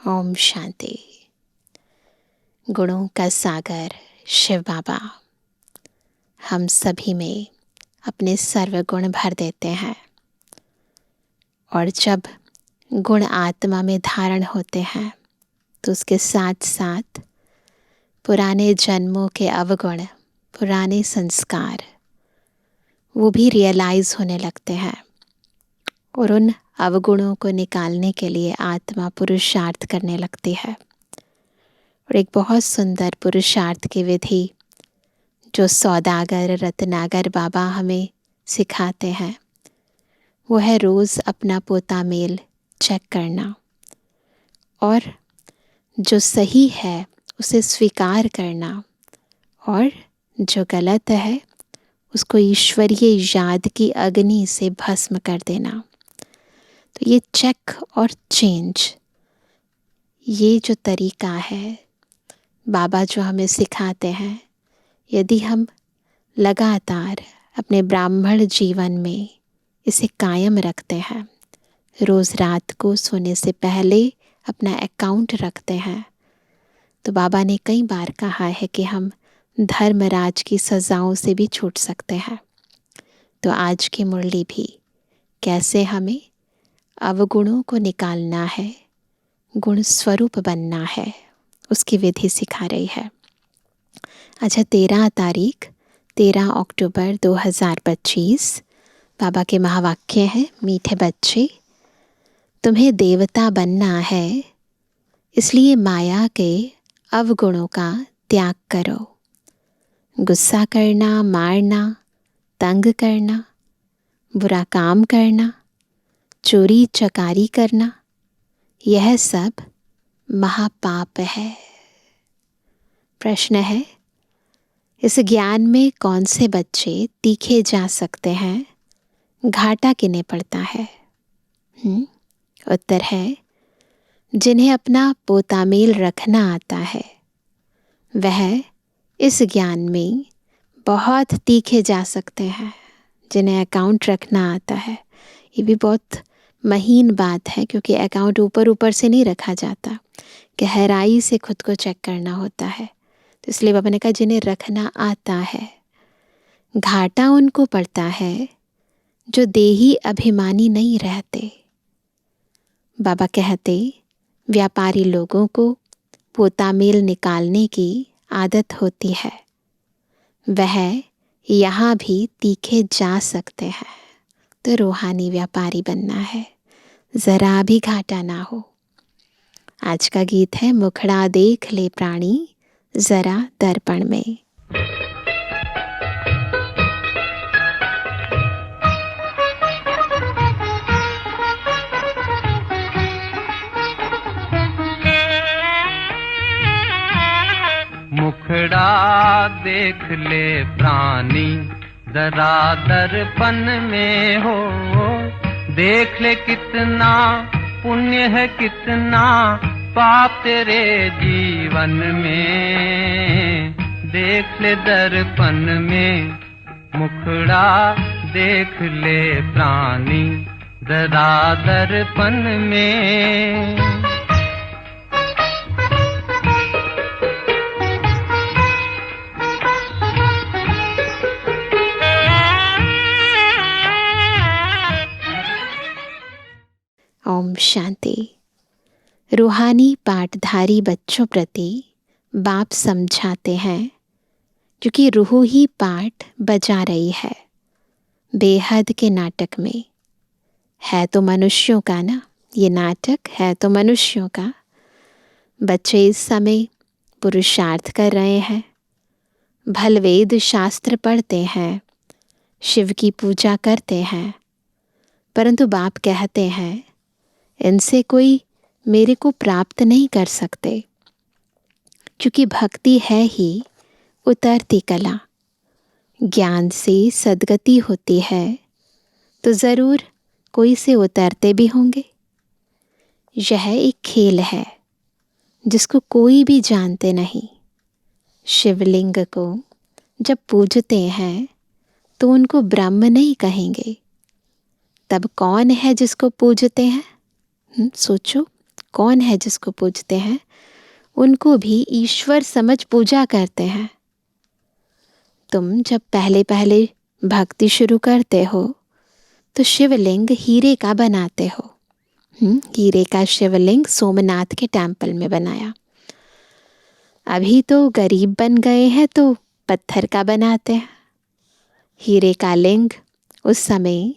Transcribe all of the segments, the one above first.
ओम शांति। गुणों का सागर शिव बाबा हम सभी में अपने सर्व गुण भर देते हैं, और जब गुण आत्मा में धारण होते हैं तो उसके साथ साथ पुराने जन्मों के अवगुण, पुराने संस्कार वो भी रियलाइज होने लगते हैं, और उन अवगुणों को निकालने के लिए आत्मा पुरुषार्थ करने लगती है। और एक बहुत सुंदर पुरुषार्थ की विधि जो सौदागर रत्नागर बाबा हमें सिखाते हैं वो है रोज़ अपना पोता मेल चेक करना, और जो सही है उसे स्वीकार करना, और जो गलत है उसको ईश्वरीय याद की अग्नि से भस्म कर देना। तो ये चेक और चेंज, ये जो तरीका है बाबा जो हमें सिखाते हैं, यदि हम लगातार अपने ब्राह्मण जीवन में इसे कायम रखते हैं, रोज़ रात को सोने से पहले अपना अकाउंट रखते हैं, तो बाबा ने कई बार कहा है कि हम धर्मराज की सज़ाओं से भी छूट सकते हैं। तो आज की मुरली भी कैसे हमें अवगुणों को निकालना है, गुण स्वरूप बनना है, उसकी विधि सिखा रही है। अच्छा, 13 अक्टूबर 2025 बाबा के महावाक्य हैं, मीठे बच्चे तुम्हें देवता बनना है, इसलिए माया के अवगुणों का त्याग करो। गुस्सा करना, मारना, तंग करना, बुरा काम करना, चोरी चकारी करना, यह सब महापाप है। प्रश्न है, इस ज्ञान में कौन से बच्चे तीखे जा सकते हैं, घाटा किन्हें पड़ता है? उत्तर है, जिन्हें अपना पोतामेल रखना आता है वह इस ज्ञान में बहुत तीखे जा सकते हैं। जिन्हें अकाउंट रखना आता है, ये भी बहुत महीन बात है, क्योंकि अकाउंट ऊपर ऊपर से नहीं रखा जाता, गहराई से खुद को चेक करना होता है। तो इसलिए बाबा ने कहा जिन्हें रखना आता है। घाटा उनको पड़ता है जो देही अभिमानी नहीं रहते। बाबा कहते व्यापारी लोगों को पोतामेल निकालने की आदत होती है, वह यहाँ भी तीखे जा सकते हैं। तो रूहानी व्यापारी बनना है, ज़रा भी घाटा ना हो। आज का गीत है, मुखड़ा देख ले प्राणी ज़रा दर्पण में। मुखड़ा देख ले प्राणी जरा दर्पण में हो, देख ले कितना पुण्य है, कितना पाप तेरे जीवन में। देख ले दर्पण में, मुखड़ा देख ले प्राणी जरा दर्पण में। ओम शांति। रूहानी पाठधारी बच्चों प्रति बाप समझाते हैं, क्योंकि रूह ही पाठ बजा रही है बेहद के नाटक में। है तो मनुष्यों का ना, ये नाटक है तो मनुष्यों का। बच्चे इस समय पुरुषार्थ कर रहे हैं, भलवेद शास्त्र पढ़ते हैं, शिव की पूजा करते हैं, परंतु बाप कहते हैं इनसे कोई मेरे को प्राप्त नहीं कर सकते, क्योंकि भक्ति है ही उतरती कला। ज्ञान से सद्गति होती है तो ज़रूर कोई से उतरते भी होंगे। यह एक खेल है जिसको कोई भी जानते नहीं। शिवलिंग को जब पूजते हैं तो उनको ब्रह्म नहीं कहेंगे, तब कौन है जिसको पूजते हैं? सोचो, कौन है जिसको पूजते हैं, उनको भी ईश्वर समझ पूजा करते हैं। तुम जब पहले पहले भक्ति शुरू करते हो तो शिवलिंग हीरे का बनाते हो। हीरे का शिवलिंग सोमनाथ के टेम्पल में बनाया। अभी तो गरीब बन गए हैं तो पत्थर का बनाते हैं। हीरे का लिंग उस समय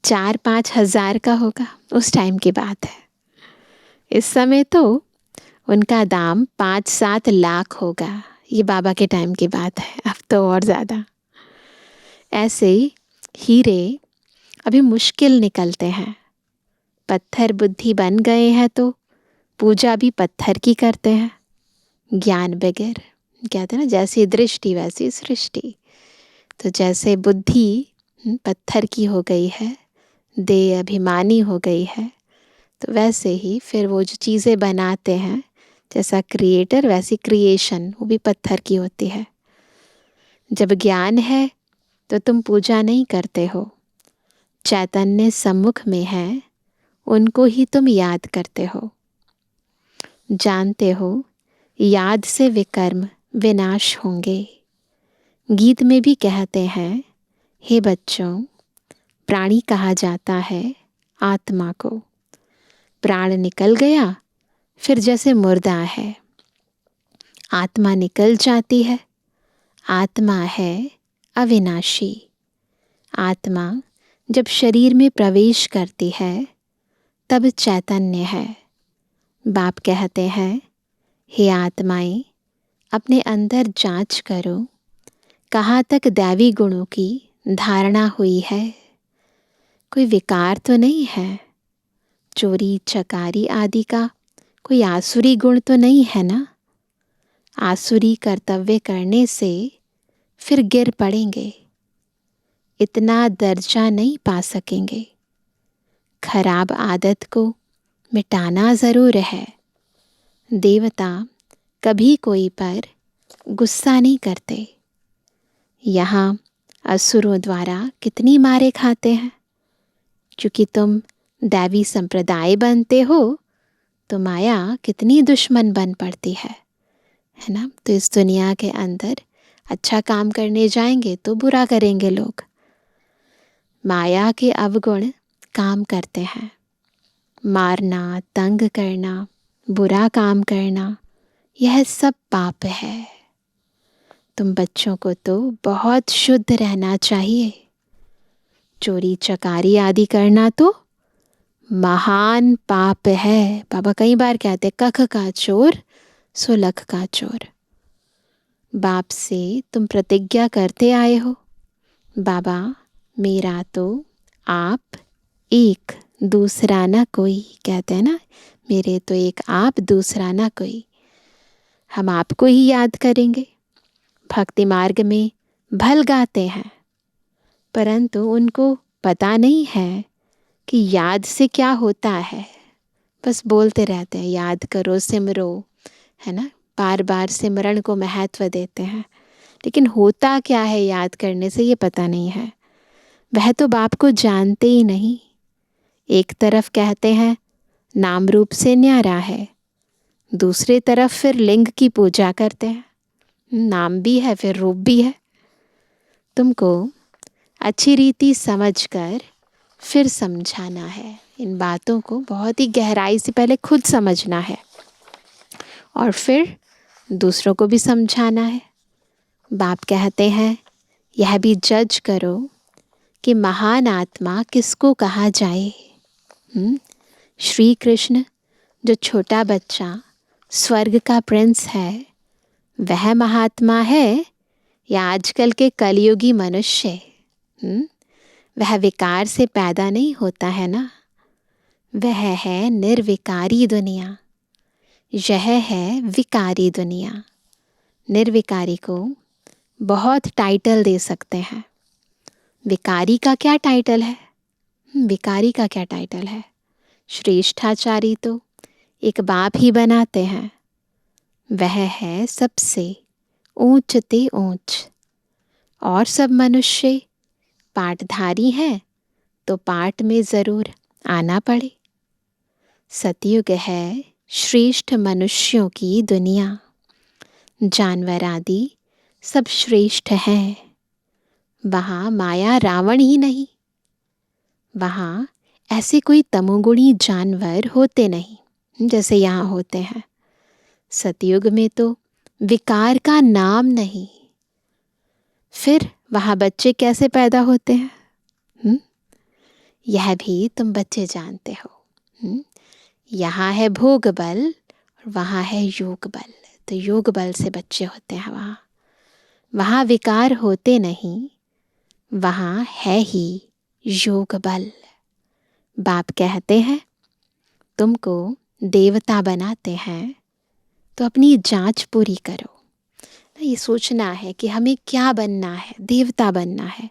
4-5 हज़ार का होगा, उस टाइम की बात है। इस समय तो उनका दाम 5-7 लाख होगा। ये बाबा के टाइम की बात है, अब तो और ज़्यादा। ऐसे हीरे अभी मुश्किल निकलते हैं। पत्थर बुद्धि बन गए हैं तो पूजा भी पत्थर की करते हैं। ज्ञान बगैर, कहते हैं ना, जैसी दृष्टि वैसी सृष्टि। तो जैसे बुद्धि पत्थर की हो गई है, देह अभिमानी हो गई है, तो वैसे ही फिर वो जो चीज़ें बनाते हैं, जैसा क्रिएटर वैसी क्रिएशन, वो भी पत्थर की होती है। जब ज्ञान है तो तुम पूजा नहीं करते हो। चैतन्य सम्मुख में है, उनको ही तुम याद करते हो। जानते हो याद से विकर्म विनाश होंगे। गीत में भी कहते हैं, हे बच्चों, प्राणी कहा जाता है आत्मा को। प्राण निकल गया फिर जैसे मुर्दा है, आत्मा निकल जाती है। आत्मा है अविनाशी। आत्मा जब शरीर में प्रवेश करती है तब चैतन्य है। बाप कहते हैं, हे आत्माएं, अपने अंदर जांच करो, कहाँ तक दैवी गुणों की धारणा हुई है। कोई विकार तो नहीं है। चोरी चकारी आदि का कोई आसुरी गुण तो नहीं है ना। आसुरी कर्तव्य करने से फिर गिर पड़ेंगे, इतना दर्जा नहीं पा सकेंगे। खराब आदत को मिटाना ज़रूर है। देवता कभी कोई पर गुस्सा नहीं करते। यहाँ असुरों द्वारा कितनी मारे खाते हैं। क्योंकि तुम दैवी संप्रदाय बनते हो तो माया कितनी दुश्मन बन पड़ती है ना। तो इस दुनिया के अंदर अच्छा काम करने जाएंगे तो बुरा करेंगे लोग। माया के अवगुण काम करते हैं। मारना, तंग करना, बुरा काम करना, यह सब पाप है। तुम बच्चों को तो बहुत शुद्ध रहना चाहिए। चोरी चकारी आदि करना तो महान पाप है। बाबा कई बार कहते, कख का चोर सो लख का चोर। बाप से तुम प्रतिज्ञा करते आए हो, बाबा मेरा तो आप एक, दूसरा ना कोई। कहते हैं ना, मेरे तो एक आप, दूसरा ना कोई। हम आपको ही याद करेंगे। भक्ति मार्ग में भल गाते हैं, परंतु उनको पता नहीं है कि याद से क्या होता है। बस बोलते रहते हैं, याद करो, सिमरो, है ना। बार बार सिमरन को महत्व देते हैं, लेकिन होता क्या है याद करने से ये पता नहीं है। वह तो बाप को जानते ही नहीं। एक तरफ कहते हैं नाम रूप से न्यारा है, दूसरे तरफ फिर लिंग की पूजा करते हैं। नाम भी है फिर रूप भी है। तुमको अच्छी रीति समझकर फिर समझाना है। इन बातों को बहुत ही गहराई से पहले खुद समझना है और फिर दूसरों को भी समझाना है। बाप कहते हैं, यह भी जज करो कि महान आत्मा किसको कहा जाए। श्री कृष्ण जो छोटा बच्चा स्वर्ग का प्रिंस है, वह महात्मा है या आजकल के कलयुगी मनुष्य? वह विकार से पैदा नहीं होता है ना। वह है निर्विकारी दुनिया, यह है विकारी दुनिया। निर्विकारी को बहुत टाइटल दे सकते हैं। विकारी का क्या टाइटल है? विकारी का क्या टाइटल है? श्रेष्ठाचारी तो एक बाप ही बनाते हैं। वह है सबसे ऊंच ते ऊंच। और सब मनुष्य पाठधारी हैं तो पाठ में ज़रूर आना पड़े। सतयुग है श्रेष्ठ मनुष्यों की दुनिया। जानवर आदि सब श्रेष्ठ हैं। वहाँ माया रावण ही नहीं। वहाँ ऐसे कोई तमोगुणी जानवर होते नहीं जैसे यहाँ होते हैं। सतयुग में तो विकार का नाम नहीं। फिर वहाँ बच्चे कैसे पैदा होते हैं? यह भी तुम बच्चे जानते हो। यहाँ है भोग बल और वहाँ है योग बल। तो योग बल से बच्चे होते हैं। वहाँ विकार होते नहीं। वहाँ है ही योग बल। बाप कहते हैं तुमको देवता बनाते हैं तो अपनी जांच पूरी करो। ये सोचना है कि हमें क्या बनना है, देवता बनना है,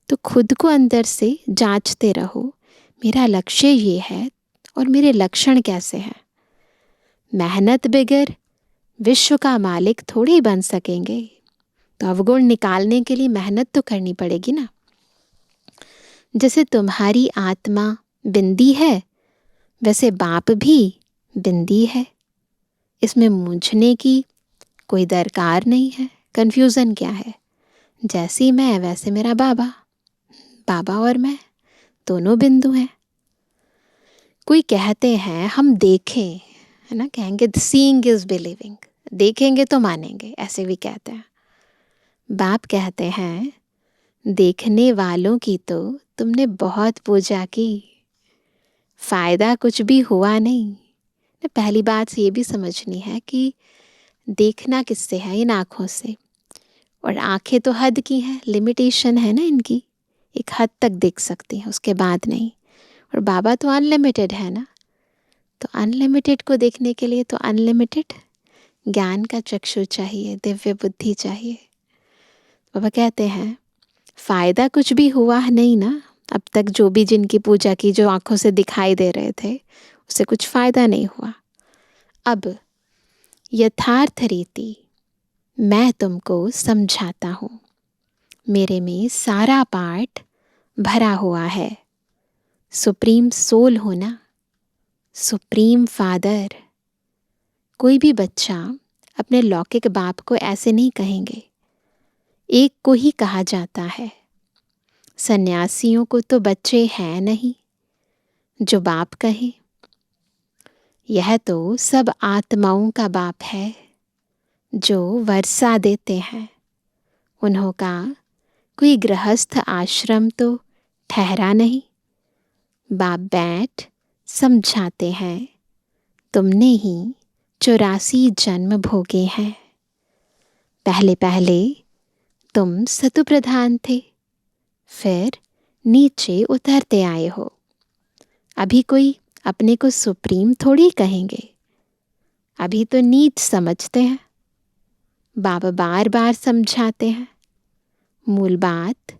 तो खुद को अंदर से जांचते रहो। मेरा लक्ष्य ये है और मेरे लक्षण कैसे हैं। मेहनत बगैर विश्व का मालिक थोड़ी बन सकेंगे। तो अवगुण निकालने के लिए मेहनत तो करनी पड़ेगी ना। जैसे तुम्हारी आत्मा बिंदी है वैसे बाप भी बिंदी है। इसमें मूंझने की कोई दरकार नहीं है। कन्फ्यूज़न क्या है? जैसी मैं वैसे मेरा बाबा। बाबा और मैं दोनों बिंदु हैं। कोई कहते हैं हम देखें, है ना, कहेंगे सीइंग इज बिलीविंग, देखेंगे तो मानेंगे, ऐसे भी कहते हैं। बाप कहते हैं देखने वालों की तो तुमने बहुत पूजा की, फायदा कुछ भी हुआ नहीं। पहली बात ये भी समझनी है कि देखना किससे है? इन आँखों से। और आँखें तो हद की हैं, लिमिटेशन है ना इनकी। एक हद तक देख सकती हैं, उसके बाद नहीं। और बाबा तो अनलिमिटेड है ना। तो अनलिमिटेड को देखने के लिए तो अनलिमिटेड ज्ञान का चक्षु चाहिए, दिव्य बुद्धि चाहिए। बाबा कहते हैं फ़ायदा कुछ भी हुआ नहीं ना। अब तक जो भी जिनकी पूजा की, जो आँखों से दिखाई दे रहे थे, उससे कुछ फ़ायदा नहीं हुआ। अब यथार्थ रीति मैं तुमको समझाता हूँ। मेरे में सारा पार्ट भरा हुआ है। सुप्रीम सोल होना, सुप्रीम फादर। कोई भी बच्चा अपने लौकिक बाप को ऐसे नहीं कहेंगे। एक को ही कहा जाता है। सन्यासियों को तो बच्चे हैं नहीं जो बाप कहे। यह तो सब आत्माओं का बाप है जो वर्षा देते हैं। उन्हों का कोई गृहस्थ आश्रम तो ठहरा नहीं। बाप बैठ समझाते हैं तुमने ही 84 जन्म भोगे हैं। पहले पहले तुम सतु प्रधान थे, फिर नीचे उतरते आए हो। अभी कोई अपने को सुप्रीम थोड़ी कहेंगे। अभी तो नीच समझते हैं। बाबा बार बार समझाते हैं मूल बात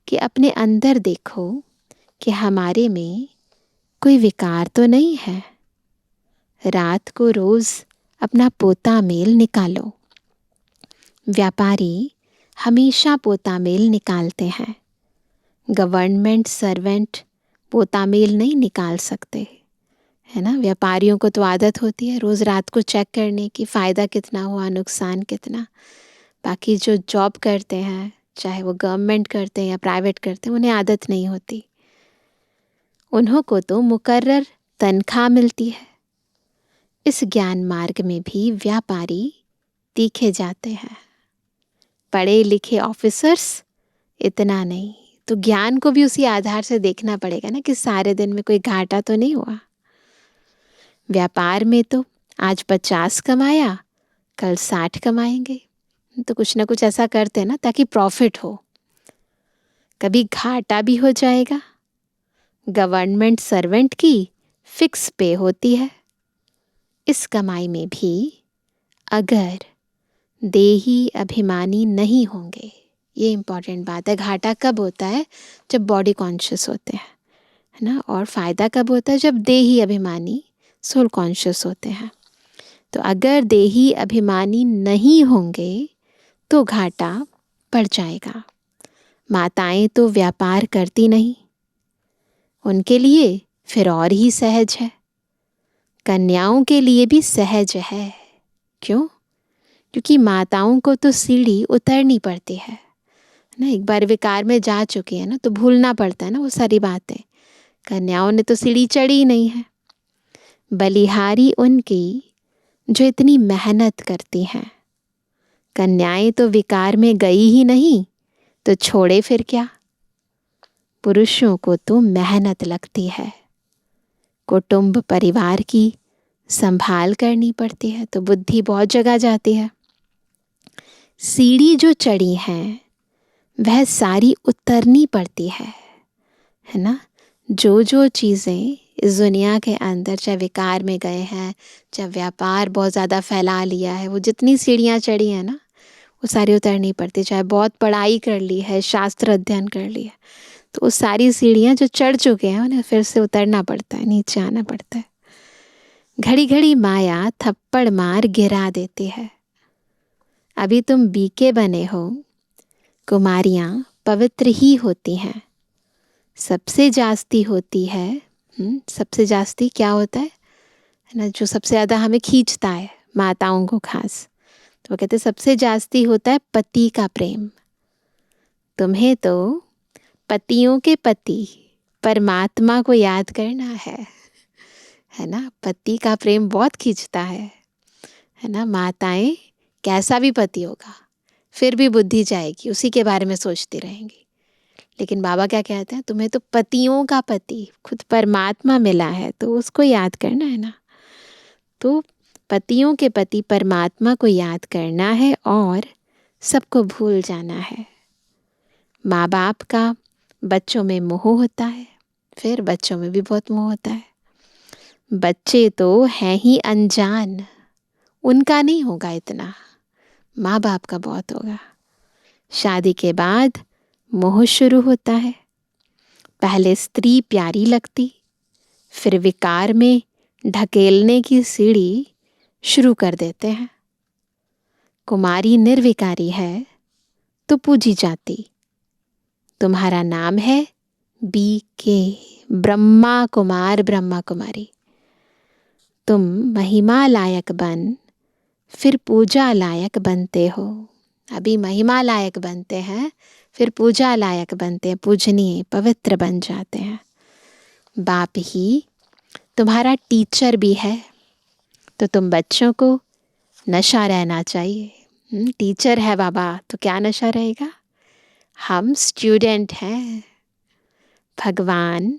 कि अपने अंदर देखो कि हमारे में कोई विकार तो नहीं है। रात को रोज़ अपना पोता मेल निकालो। व्यापारी हमेशा पोता मेल निकालते हैं। गवर्नमेंट सर्वेंट पोता मेल नहीं निकाल सकते, है ना। व्यापारियों को तो आदत होती है रोज़ रात को चेक करने की, फ़ायदा कितना हुआ, नुकसान कितना। बाकी जो जॉब करते हैं, चाहे वो गवर्नमेंट करते हैं या प्राइवेट करते हैं, उन्हें आदत नहीं होती। उन्हों को तो मुकर्रर तनख्वाह मिलती है। इस ज्ञान मार्ग में भी व्यापारी तीखे जाते हैं। पढ़े लिखे ऑफिसर्स इतना नहीं। तो ज्ञान को भी उसी आधार से देखना पड़ेगा ना कि सारे दिन में कोई घाटा तो नहीं हुआ। व्यापार में तो आज 50 कमाया, कल 60 कमाएंगे। तो कुछ ना कुछ ऐसा करते हैं ना ताकि प्रॉफिट हो। कभी घाटा भी हो जाएगा। गवर्नमेंट सर्वेंट की फिक्स पे होती है। इस कमाई में भी अगर देही अभिमानी नहीं होंगे, ये इम्पॉर्टेंट बात है। घाटा कब होता है? जब बॉडी कॉन्शियस होते हैं, है ना। और फ़ायदा कब होता है? जब देही अभिमानी सोल कॉन्शियस होते हैं। तो अगर देही अभिमानी नहीं होंगे तो घाटा पड़ जाएगा। माताएं तो व्यापार करती नहीं, उनके लिए फिर और ही सहज है। कन्याओं के लिए भी सहज है। क्यों? क्योंकि माताओं को तो सीढ़ी उतरनी पड़ती है ना। एक बार विकार में जा चुकी है ना, तो भूलना पड़ता है ना वो सारी बातें। कन्याओं ने तो सीढ़ी चढ़ी ही नहीं है। बलिहारी उनकी जो इतनी मेहनत करती हैं। कन्याएं तो विकार में गई ही नहीं, तो छोड़े फिर क्या। पुरुषों को तो मेहनत लगती है, कुटुंब परिवार की संभाल करनी पड़ती है, तो बुद्धि बहुत जगह जाती है। सीढ़ी जो चढ़ी हैं वह सारी उतरनी पड़ती है ना। जो जो चीज़ें इस दुनिया के अंदर, चाहे विकार में गए हैं, चाहे व्यापार बहुत ज़्यादा फैला लिया है, वो जितनी सीढ़ियाँ चढ़ी हैं ना, वो सारी उतरनी पड़ती। चाहे बहुत पढ़ाई कर ली है, शास्त्र अध्ययन कर लिया, तो वो सारी सीढ़ियाँ जो चढ़ चुके हैं उन्हें फिर से उतरना पड़ता है, नीचे आना पड़ता है। घड़ी घड़ी माया थप्पड़ मार गिरा देती है। अभी तुम बीके बने हो, कुमारियाँ पवित्र ही होती हैं। सबसे जास्ती होती है, सबसे जास्ती क्या होता है ना, जो सबसे ज़्यादा हमें खींचता है माताओं को खास, तो वो कहते हैं सबसे जास्ती होता है पति का प्रेम। तुम्हें तो पतियों के पति परमात्मा को याद करना है ना। पति का प्रेम बहुत खींचता है ना। माताएं, कैसा भी पति होगा फिर भी बुद्धि जाएगी, उसी के बारे में सोचती रहेंगी। लेकिन बाबा क्या कहते हैं, तुम्हें तो पतियों का पति खुद परमात्मा मिला है, तो उसको याद करना है ना। तो पतियों के पति परमात्मा को याद करना है और सबको भूल जाना है। माँ बाप का बच्चों में मोह होता है, फिर बच्चों में भी बहुत मोह होता है। बच्चे तो हैं ही अनजान, उनका नहीं होगा इतना, माँ बाप का बहुत होगा। शादी के बाद मोह शुरू होता है। पहले स्त्री प्यारी लगती, फिर विकार में ढकेलने की सीढ़ी शुरू कर देते हैं। कुमारी निर्विकारी है तो पूजी जाती। तुम्हारा नाम है बीके, ब्रह्मा कुमार ब्रह्मा कुमारी। तुम महिमा लायक बन फिर पूजा लायक बनते हो। अभी महिमा लायक बनते हैं, फिर पूजा लायक बनते हैं, पूजनीय पवित्र बन जाते हैं। बाप ही तुम्हारा टीचर भी है, तो तुम बच्चों को नशा रहना चाहिए। टीचर है बाबा तो क्या नशा रहेगा। हम स्टूडेंट हैं, भगवान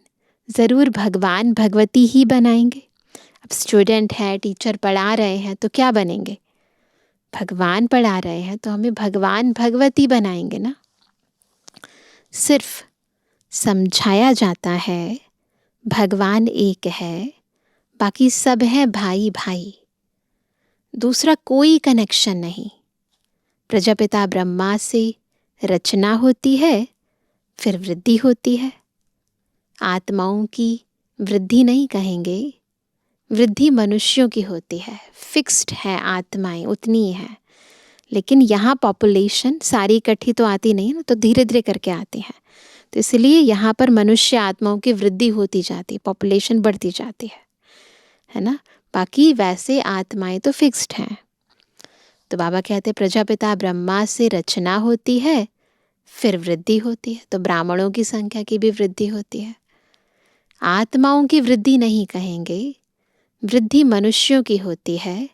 ज़रूर भगवान भगवती ही बनाएंगे। अब स्टूडेंट है, टीचर पढ़ा रहे हैं तो क्या बनेंगे, भगवान पढ़ा रहे हैं तो हमें भगवान भगवती बनाएंगे ना। सिर्फ समझाया जाता है भगवान एक है, बाकी सब है भाई भाई, दूसरा कोई कनेक्शन नहीं। प्रजापिता ब्रह्मा से रचना होती है, फिर वृद्धि होती है। आत्माओं की वृद्धि नहीं कहेंगे, वृद्धि मनुष्यों की होती है। फिक्स्ड है आत्माएं, उतनी ही है। लेकिन यहाँ पॉपुलेशन सारी इकट्ठी तो आती नहीं ना, तो धीरे धीरे करके आती है। तो इसलिए यहाँ पर मनुष्य आत्माओं की वृद्धि होती जाती है, पॉपुलेशन बढ़ती जाती है ना। बाकी वैसे आत्माएं तो फिक्स्ड हैं। तो बाबा कहते हैं प्रजापिता ब्रह्मा से रचना होती है, फिर वृद्धि होती है। तो ब्राह्मणों की संख्या की भी वृद्धि होती है। आत्माओं की वृद्धि नहीं कहेंगे, वृद्धि मनुष्यों की होती है।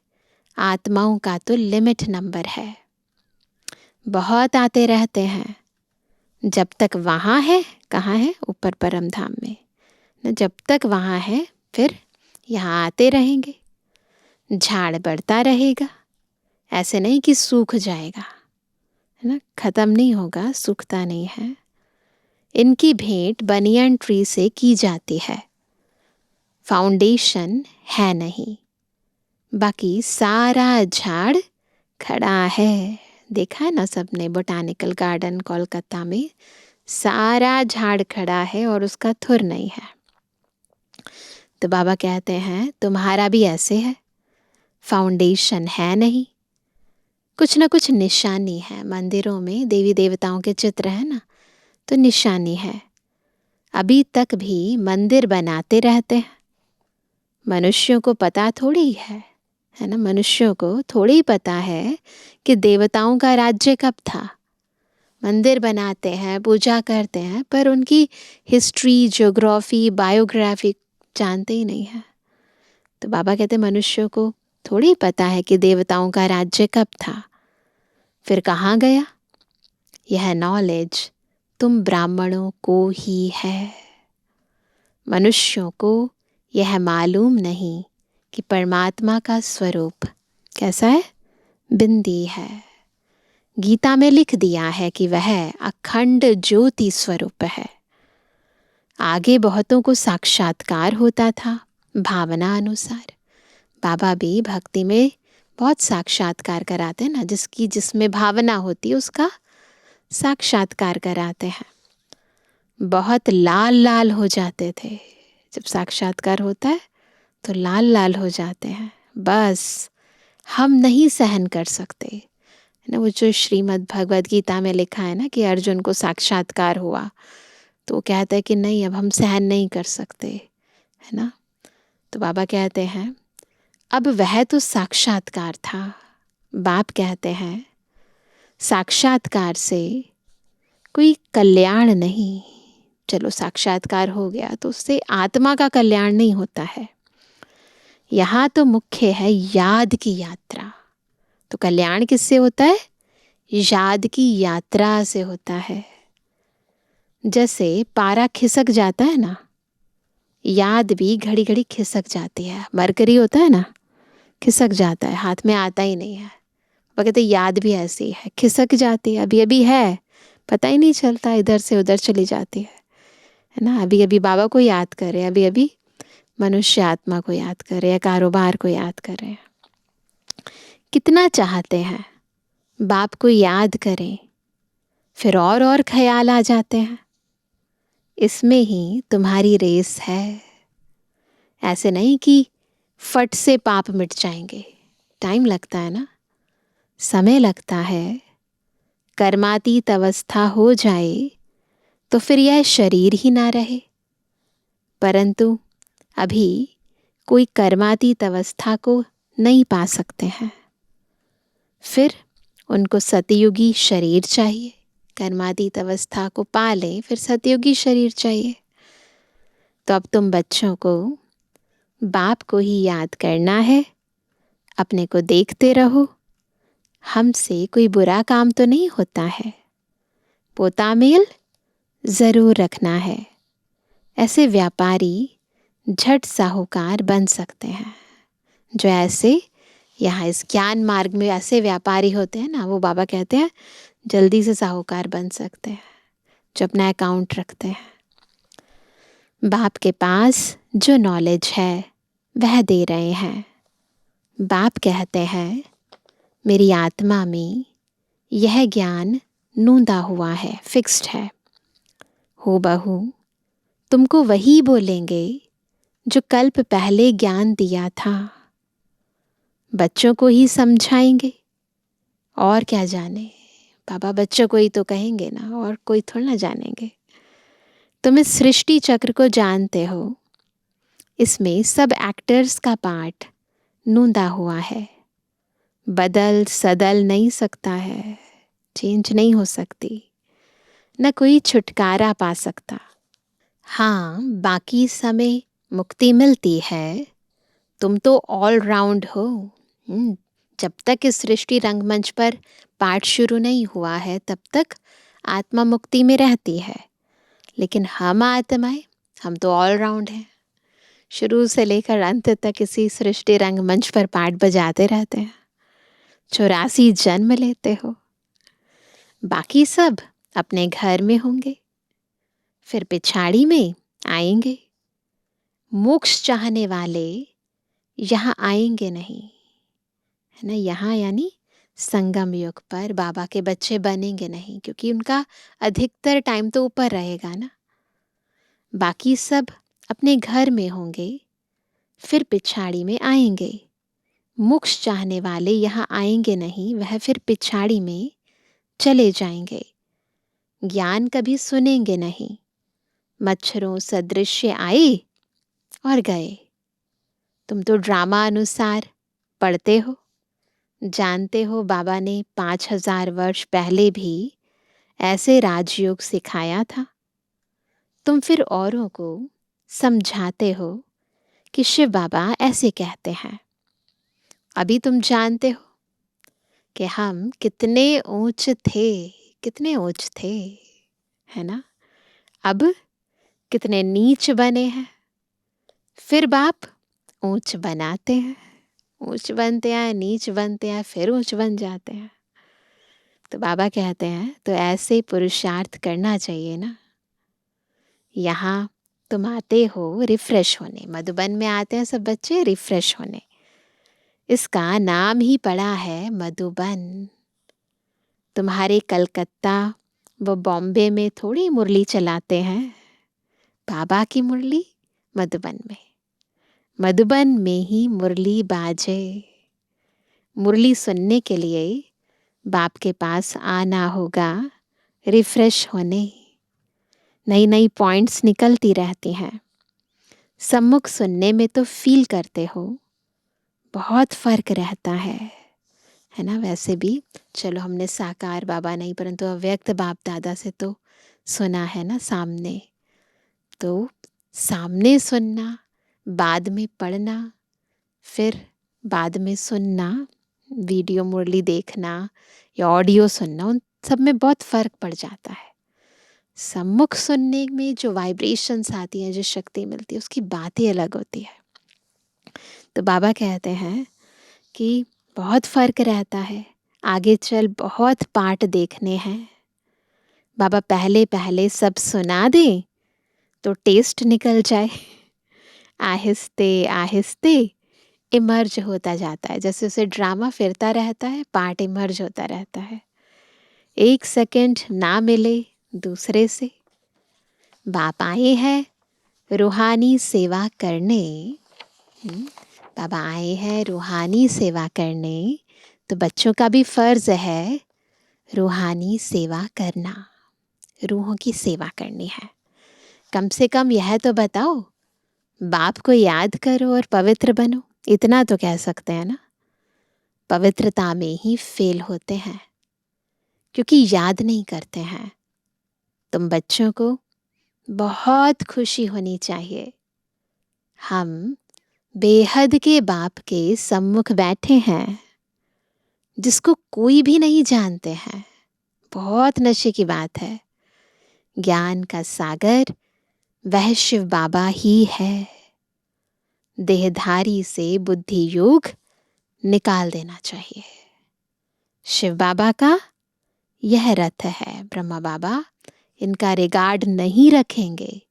आत्माओं का तो लिमिट नंबर है, बहुत आते रहते हैं। जब तक वहाँ है, कहाँ है, ऊपर परम धाम में न, जब तक वहाँ है फिर यहाँ आते रहेंगे। झाड़ बढ़ता रहेगा, ऐसे नहीं कि सूख जाएगा, है ना, ख़त्म नहीं होगा, सूखता नहीं है। इनकी भेंट बनियन ट्री से की जाती है, फाउंडेशन है नहीं, बाकी सारा झाड़ खड़ा है। देखा है ना सबने, बोटानिकल गार्डन कोलकाता में सारा झाड़ खड़ा है और उसका थुर नहीं है। तो बाबा कहते हैं तुम्हारा भी ऐसे है, फाउंडेशन है नहीं, कुछ ना कुछ निशानी है। मंदिरों में देवी देवताओं के चित्र है ना, तो निशानी है। अभी तक भी मंदिर बनाते रहते हैं, मनुष्यों को पता थोड़ी है ना, मनुष्यों को थोड़ी पता है कि देवताओं का राज्य कब था। मंदिर बनाते हैं, पूजा करते हैं, पर उनकी हिस्ट्री, ज्योग्राफी, बायोग्राफी जानते ही नहीं है। तो बाबा कहते मनुष्यों को थोड़ी पता है कि देवताओं का राज्य कब था, फिर कहाँ गया। यह नॉलेज तुम ब्राह्मणों को ही है। मनुष्यों को यह मालूम नहीं कि परमात्मा का स्वरूप कैसा है, बिंदी है। गीता में लिख दिया है कि वह अखंड ज्योति स्वरूप है। आगे बहुतों को साक्षात्कार होता था भावना अनुसार। बाबा भी भक्ति में बहुत साक्षात्कार कराते हैं ना, जिसमें भावना होती है उसका साक्षात्कार कराते हैं। बहुत लाल लाल हो जाते थे, जब साक्षात्कार होता है तो लाल लाल हो जाते हैं। बस हम नहीं सहन कर सकते है ना। वो जो श्रीमद् भगवद गीता में लिखा है ना कि अर्जुन को साक्षात्कार हुआ, तो वो कहता है कि नहीं, अब हम सहन नहीं कर सकते, है ना। तो बाबा कहते हैं अब वह तो साक्षात्कार था। बाप कहते हैं साक्षात्कार से कोई कल्याण नहीं। चलो साक्षात्कार हो गया तो उससे आत्मा का कल्याण नहीं होता है। यहाँ तो मुख्य है याद की यात्रा। तो कल्याण किससे होता है, याद की यात्रा से होता है। जैसे पारा खिसक जाता है ना, याद भी घड़ी घड़ी खिसक जाती है। मरकरी होता है ना, खिसक जाता है, हाथ में आता ही नहीं है। वो कहते याद भी ऐसी है, खिसक जाती है, अभी अभी है, पता ही नहीं चलता, इधर से उधर चली जाती है ना। अभी अभी बाबा को याद करे, अभी अभी मनुष्य आत्मा को याद करे या कारोबार को याद करे। कितना चाहते हैं बाप को याद करें, फिर और ख्याल आ जाते हैं। इसमें ही तुम्हारी रेस है। ऐसे नहीं कि फट से पाप मिट जाएंगे, टाइम लगता है ना, समय लगता है। कर्मातीत अवस्था हो जाए तो फिर यह शरीर ही ना रहे। परंतु अभी कोई कर्मातीत अवस्था को नहीं पा सकते हैं, फिर उनको सतयुगी शरीर चाहिए। कर्मातीत अवस्था को पा लें फिर सतयुगी शरीर चाहिए। तो अब तुम बच्चों को बाप को ही याद करना है, अपने को देखते रहो। हमसे कोई बुरा काम तो नहीं होता है, पोतामेल ज़रूर रखना है। ऐसे व्यापारी झट साहूकार बन सकते हैं। जो ऐसे यहाँ इस ज्ञान मार्ग में ऐसे व्यापारी होते हैं ना, वो बाबा कहते हैं जल्दी से साहूकार बन सकते हैं, जो अपना अकाउंट रखते हैं। बाप के पास जो नॉलेज है वह दे रहे हैं। बाप कहते हैं मेरी आत्मा में यह ज्ञान नूंदा हुआ है, फिक्स्ड है। हो बहू तुमको वही बोलेंगे जो कल्प पहले ज्ञान दिया था। बच्चों को ही समझाएंगे, और क्या जाने। बाबा बच्चों को ही तो कहेंगे ना, और कोई थोड़ा ना जानेंगे। तुम इस सृष्टि चक्र को जानते हो, इसमें सब एक्टर्स का पार्ट नूंदा हुआ है। बदल सदल नहीं सकता है, चेंज नहीं हो सकती, न कोई छुटकारा पा सकता। हाँ, बाकी समय मुक्ति मिलती है। तुम तो ऑल राउंड हो। जब तक इस सृष्टि रंगमंच पर पाठ शुरू नहीं हुआ है तब तक आत्मा मुक्ति में रहती है। लेकिन हम आत्माएं, हम तो ऑल राउंड हैं। शुरू से लेकर अंत तक इसी सृष्टि रंगमंच पर पाठ बजाते रहते हैं। 84 जन्म लेते हो। बाकी सब अपने घर में होंगे, फिर पिछाड़ी में आएंगे। मोक्ष चाहने वाले यहाँ आएंगे नहीं, है ना। यहाँ यानी संगम युग पर बाबा के बच्चे बनेंगे नहीं, क्योंकि उनका अधिकतर टाइम तो ऊपर रहेगा ना। बाकी सब अपने घर में होंगे, फिर पिछाड़ी में आएंगे। मोक्ष चाहने वाले यहाँ आएंगे नहीं, वह फिर पिछाड़ी में चले जाएंगे। ज्ञान कभी सुनेंगे नहीं। मच्छरों सदृश्य आए और गए। तुम तो ड्रामा अनुसार पढ़ते हो, जानते हो बाबा ने 5000 वर्ष पहले भी ऐसे राजयोग सिखाया था। तुम फिर औरों को समझाते हो कि शिव बाबा ऐसे कहते हैं। अभी तुम जानते हो कि हम कितने ऊंच थे, कितने ऊंच थे, है ना? अब कितने नीच बने हैं। फिर बाप ऊंच बनाते हैं, ऊंच बनते हैं, नीच बनते हैं, फिर ऊंच बन जाते हैं। तो बाबा कहते हैं तो ऐसे पुरुषार्थ करना चाहिए ना। यहाँ तुम आते हो रिफ्रेश होने, मधुबन में आते हैं सब बच्चे रिफ्रेश होने। इसका नाम ही पड़ा है मधुबन। तुम्हारे कलकत्ता व बॉम्बे में थोड़ी मुरली चलाते हैं, बाबा की मुरली मधुबन में, मधुबन में ही मुरली बाजे। मुरली सुनने के लिए बाप के पास आना होगा रिफ्रेश होने। नई नई पॉइंट्स निकलती रहती हैं। सम्मुख सुनने में तो फील करते हो, बहुत फर्क रहता है ना? वैसे भी चलो हमने साकार बाबा नहीं परंतु अव्यक्त बाप दादा से तो सुना है ना सामने। तो सामने सुनना, बाद में पढ़ना, फिर बाद में सुनना, वीडियो मुरली देखना या ऑडियो सुनना, उन सब में बहुत फ़र्क पड़ जाता है। सम्मुख सुनने में जो वाइब्रेशंस आती हैं, जो शक्ति मिलती है, उसकी बात ही अलग होती है। तो बाबा कहते हैं कि बहुत फ़र्क रहता है। आगे चल बहुत पाठ देखने हैं। बाबा पहले पहले सब सुना दें तो टेस्ट निकल जाए। आहिस्ते आहिस्ते इमर्ज होता जाता है। जैसे उसे ड्रामा फिरता रहता है, पार्ट इमर्ज होता रहता है। 1 सेकंड ना मिले दूसरे से। बाप आए हैं रूहानी सेवा करने। बाबा आए हैं रूहानी सेवा करने, तो बच्चों का भी फ़र्ज़ है रूहानी सेवा करना, रूहों की सेवा करनी है। कम से कम यह तो बताओ, बाप को याद करो और पवित्र बनो। इतना तो कह सकते हैं ना। पवित्रता में ही फेल होते हैं क्योंकि याद नहीं करते हैं। तुम बच्चों को बहुत खुशी होनी चाहिए। हम बेहद के बाप के सम्मुख बैठे हैं जिसको कोई भी नहीं जानते हैं। बहुत नशे की बात है। ज्ञान का सागर वह शिव बाबा ही है। देहधारी से बुद्धि योग निकाल देना चाहिए। शिव बाबा का यह रथ है। ब्रह्मा बाबा इनका रिगार्ड नहीं रखेंगे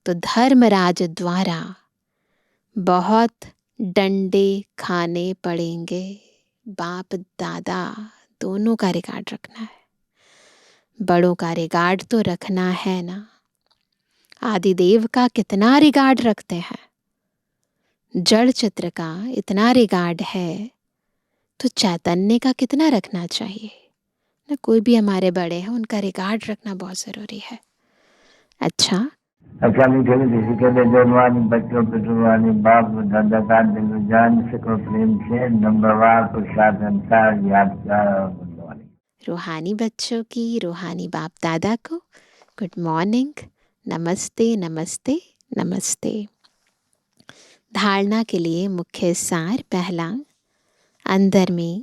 तो धर्मराज द्वारा बहुत डंडे खाने पड़ेंगे। बाप दादा दोनों का रिगार्ड रखना है। बड़ों का रिगार्ड तो रखना है ना। आदिदेव का कितना रिगार्ड रखते हैं, जड़ चित्र का इतना रिगार्ड है, तो चैतन्य का कितना रखना चाहिए ना। कोई भी हमारे बड़े हैं उनका रिगार्ड रखना बहुत ज़रूरी है। अच्छा मीठे मीठे के जवानी बच्चों पे जुबानी बाप दादा का दिल जान सको प्रेम से नंबरवार प्रसाद अंसार याद का। रूहानी बच्चों की, रूहानी बाप दादा को गुड मॉर्निंग, नमस्ते नमस्ते नमस्ते। धारणा के लिए मुख्य सार पहला, अंदर में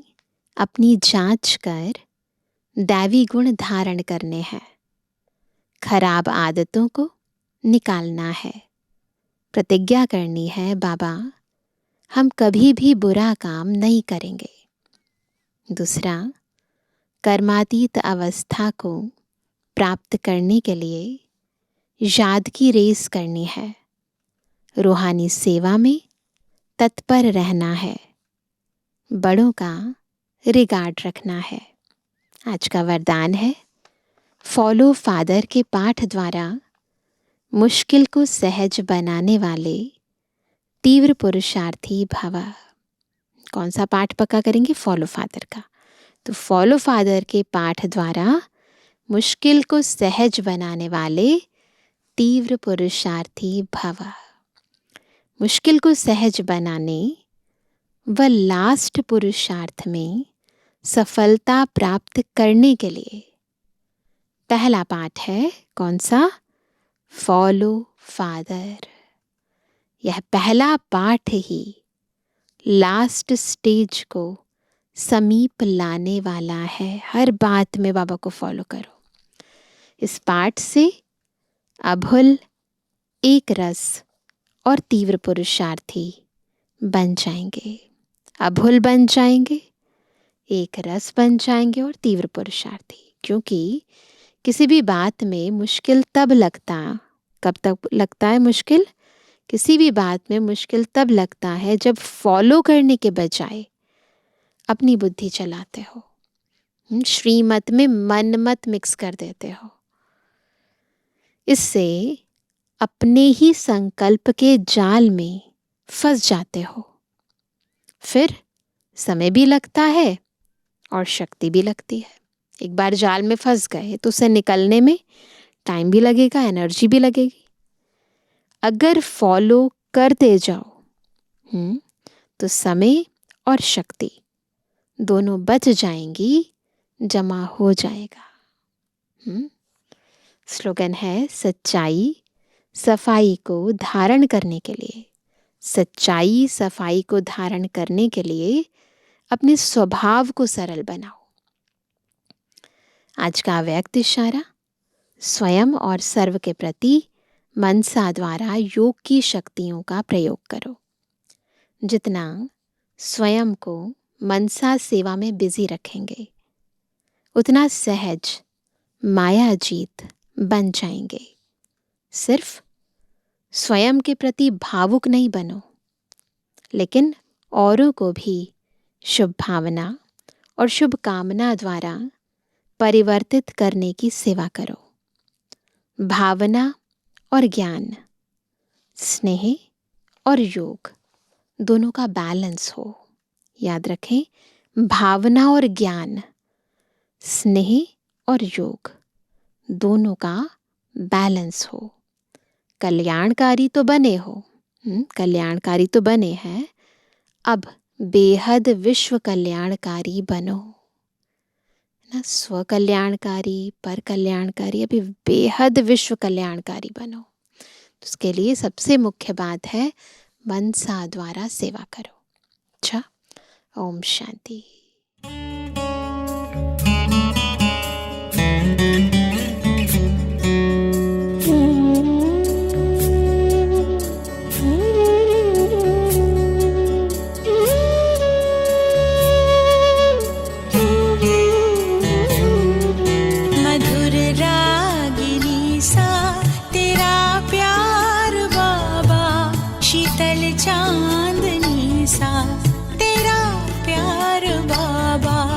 अपनी जांच कर दैवी गुण धारण करने हैं। खराब आदतों को निकालना है। प्रतिज्ञा करनी है, बाबा हम कभी भी बुरा काम नहीं करेंगे। दूसरा, कर्मातीत अवस्था को प्राप्त करने के लिए याद की रेस करनी है। रूहानी सेवा में तत्पर रहना है। बड़ों का रिगार्ड रखना है। आज का वरदान है, फॉलो फादर के पाठ द्वारा मुश्किल को सहज बनाने वाले तीव्र पुरुषार्थी भव। कौन सा पाठ पक्का करेंगे? फॉलो फादर का। तो फॉलो फादर के पाठ द्वारा मुश्किल को सहज बनाने वाले तीव्र पुरुषार्थी भव। मुश्किल को सहज बनाने व लास्ट पुरुषार्थ में सफलता प्राप्त करने के लिए पहला पाठ है कौन सा? Follow father. यह पहला पाठ ही लास्ट स्टेज को समीप लाने वाला है। हर बात में बाबा को फॉलो करो। इस पाठ से अभुल, एक रस और तीव्र पुरुषार्थी बन जाएंगे। अभुल बन जाएंगे, एक रस बन जाएंगे और तीव्र पुरुषार्थी। क्योंकि किसी भी बात में मुश्किल तब लगता, कब तक लगता है मुश्किल? किसी भी बात में मुश्किल तब लगता है जब फॉलो करने के बजाय अपनी बुद्धि चलाते हो, श्रीमत में मन मत मिक्स कर देते हो। इससे अपने ही संकल्प के जाल में फंस जाते हो। फिर समय भी लगता है और शक्ति भी लगती है। एक बार जाल में फंस गए तो उसे निकलने में टाइम भी लगेगा, एनर्जी भी लगेगी। अगर फॉलो करते जाओ तो समय और शक्ति दोनों बच जाएंगी, जमा हो जाएगा। स्लोगन है सच्चाई सफाई को धारण करने के लिए। सच्चाई सफाई को धारण करने के लिए अपने स्वभाव को सरल बनाओ। आज का व्यक्त इशारा, स्वयं और सर्व के प्रति मनसा द्वारा योग की शक्तियों का प्रयोग करो। जितना स्वयं को मनसा सेवा में बिजी रखेंगे, उतना सहज माया जीत बन जाएंगे। सिर्फ स्वयं के प्रति भावुक नहीं बनो, लेकिन औरों को भी शुभ भावना और शुभ कामना द्वारा परिवर्तित करने की सेवा करो। भावना और ज्ञान, स्नेह और योग दोनों का बैलेंस हो। याद रखें, भावना और ज्ञान, स्नेह और योग दोनों का बैलेंस हो। कल्याणकारी तो बने हो, कल्याणकारी तो बने हैं, अब बेहद विश्व कल्याणकारी बनो ना। स्व कल्याणकारी, पर कल्याणकारी, अभी बेहद विश्व कल्याणकारी बनो। उसके लिए सबसे मुख्य बात है मनसा द्वारा सेवा करो। अच्छा, ओम शांति। चांदनी सा तेरा प्यार बाबा।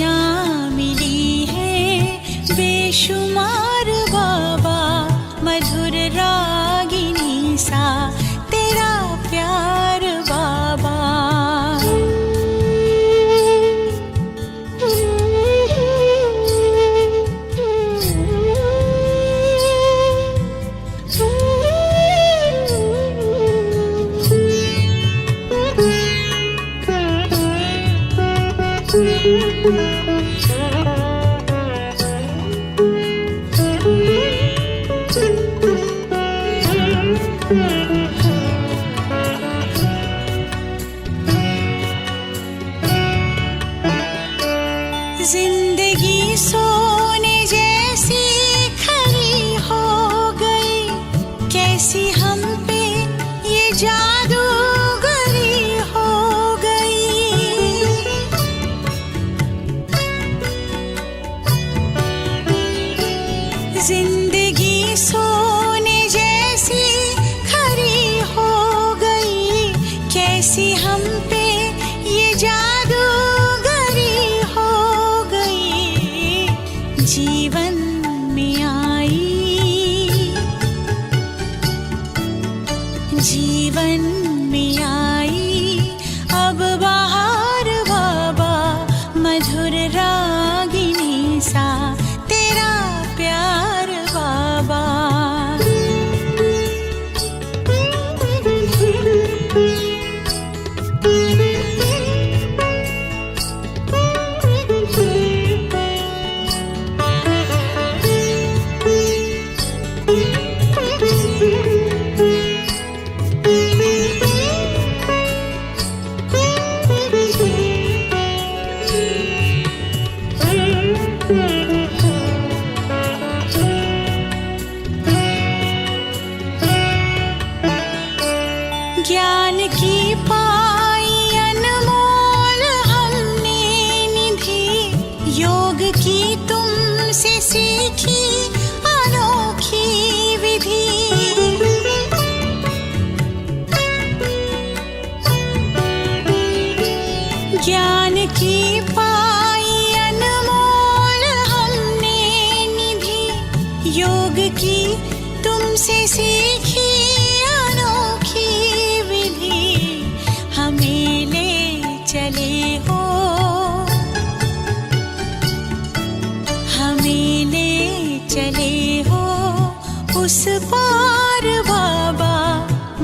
खुशियाँ मिली है बेशुमार बाबा, मधुर रागिनी सा तेरा प्यार बाबा। जिंदगी सोने जैसी खरी हो गई, कैसी हम पे ये जादूगरी हो गई। जिंदगी सोने जैसी खरी हो गई, कैसी हम पे ये जादूगरी हो गई। जीवन में आई, जीवन में आई अब बहार बाबा, मधुर रागिनी सा तेरा प्यार बाबा। ज्ञान की पाई अनमोल हमने निधि, योग की तुमसे सीखी अनोखी विधि। ज्ञान की पाई अनमोल हमने निधि, योग की तुमसे सीखी अनोखी विधि। हमें ले चले हो, हमें ले चले हो उस पार बाबा,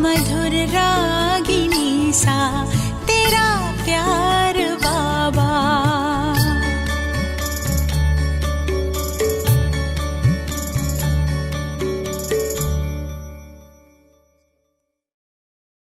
मधुर रागिनी सा